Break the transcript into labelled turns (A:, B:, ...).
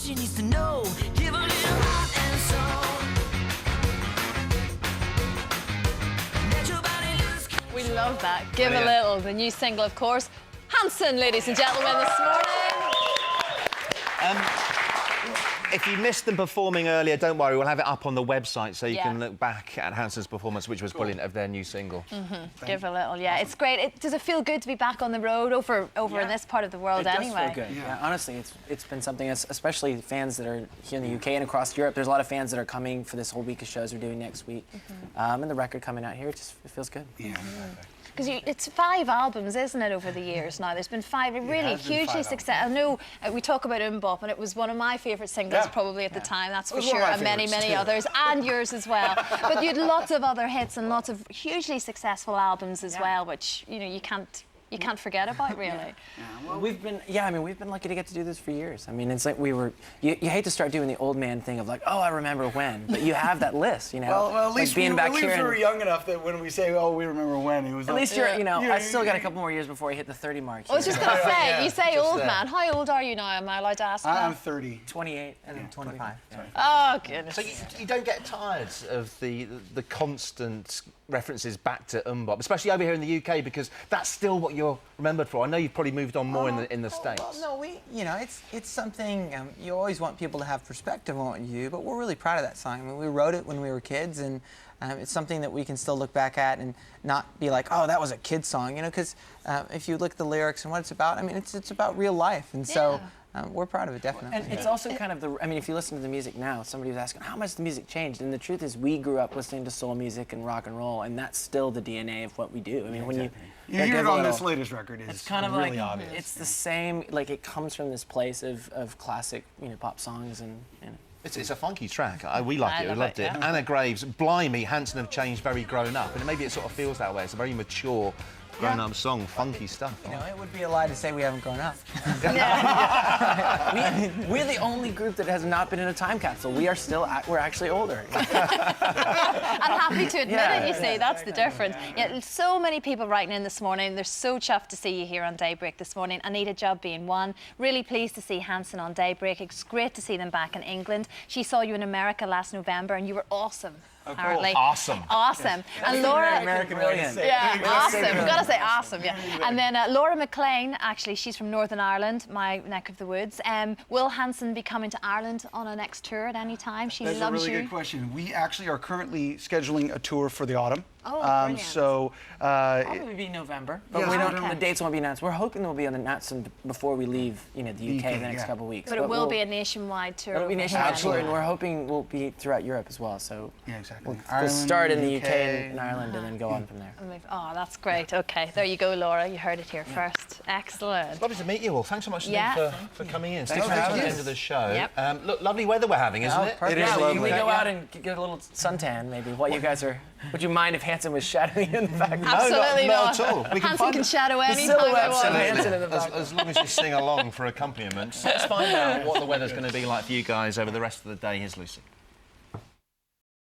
A: she needs to know. Give a little heart and soul. Let your body loose.
B: We love that. Give a little. The new single, of course. Hanson, ladies and gentlemen, this morning.
C: If you missed them performing earlier, don't worry, we'll have it up on the website so you can look back at Hanson's performance, which was brilliant, of their new single.
B: Give a little, yeah. It's great. Does it feel good to be back on the road over in this part of the world anyway?
D: It does feel good. Yeah, honestly, it's been something, especially fans that are here in the UK and across Europe. There's a lot of fans that are coming for this whole week of shows we're doing next week. And the record coming out here, it feels good.
E: Yeah.
B: Because it's 5 albums, isn't it, over the years now? There's been 5 really hugely successful. I know we talk about Mbop, and it was one of my favourite singles probably at the time, that's for sure, and many others, and yours as well. But you had lots of other hits and lots of hugely successful albums as well, which, you know, you can't forget about, really.
D: Well, we've been lucky to get to do this for years. I mean, it's like you hate to start doing the old man thing of like, oh, I remember when, but you have that list, you know.
E: Well, at least
D: being back here
E: we were young enough that when we say, oh, we remember when, it was
D: at
E: like,
D: least you're, you know, I still got a couple more years before I hit the 30 mark.
B: I was just going to say, you say old man. How old are you now? Am I allowed to ask that?
E: I'm 30.
D: 28 and 25.
B: Oh, goodness.
C: So you don't get tired of the constant references back to Mbop, especially over here in the UK, because that's still what you're remembered for. I know you've probably moved on more in the States.
F: Well, no, you know, it's something you always want people to have perspective on what you do, but we're really proud of that song. I mean, we wrote it when we were kids, and it's something that we can still look back at and not be like, oh, that was a kid's song, you know, because if you look at the lyrics and what it's about, I mean, it's about real life, and so. We're proud of it, definitely.
D: And it's also kind of I mean, if you listen to the music now, somebody was asking, how much the music changed? And the truth is, we grew up listening to soul music and rock and roll, and that's still the DNA of what we do. I mean, when you
E: hear it on this latest record, it's
D: kind of
E: really
D: like,
E: obvious.
D: it's the same, like it comes from this place of classic, you know, pop songs and
C: It's a funky track. We like it. We loved it. Anna Graves, blimey, Hanson have changed, very grown up, and maybe it sort of feels that way. It's a very mature, grown-up song, funky stuff.
F: You know, it would be a lie to say we haven't grown up.
D: We're the only group that has not been in a time capsule. We're actually older.
B: I'm happy to admit it, you see, that's the difference. Yeah, so many people writing in this morning. They're so chuffed to see you here on Daybreak this morning. Anita Jubb being one. Really pleased to see Hanson on Daybreak. It's great to see them back in England. She saw you in America last November and you were awesome. Apparently.
C: Awesome.
B: Awesome.
E: Yes.
B: And Laura...
E: American way to say it.
B: Yeah, awesome. We've got to say awesome, yeah. And then Laura McLean, actually, she's from Northern Ireland, my neck of the woods. Will Hanson be coming to Ireland on a next tour at any time? She loves you.
E: That's a really good question. We actually are currently scheduling a tour for the autumn.
B: Oh, brilliant.
E: So
D: Probably be November, but we don't. The dates won't be announced. We're hoping they'll be announced before we leave, you know, the UK the next couple of weeks.
B: But it will be a nationwide tour.
D: It'll be nationwide, absolutely, and we're hoping we'll be throughout Europe as well. So
E: yeah, exactly.
D: We'll start in the UK and Ireland, and then go on from there.
B: Oh, that's great. Okay, there you go, Laura. You heard it here first. Excellent.
C: Lovely to meet you all. Thanks so much for coming in.
E: Thanks
C: Stick
E: for
C: to the
E: having
C: end of the show. Look, lovely weather we're having, isn't it?
E: It is lovely.
D: We go out and get a little suntan, maybe. What you guys are? Would you mind if Hanson was shadowing in the back?
B: Absolutely
C: not at all.
B: Hanson can shadow any time
D: Hanson in the back.
C: As long as you sing along for accompaniment. Let's find out what the weather's going to be like for you guys over the rest of the day. Here's Lucy.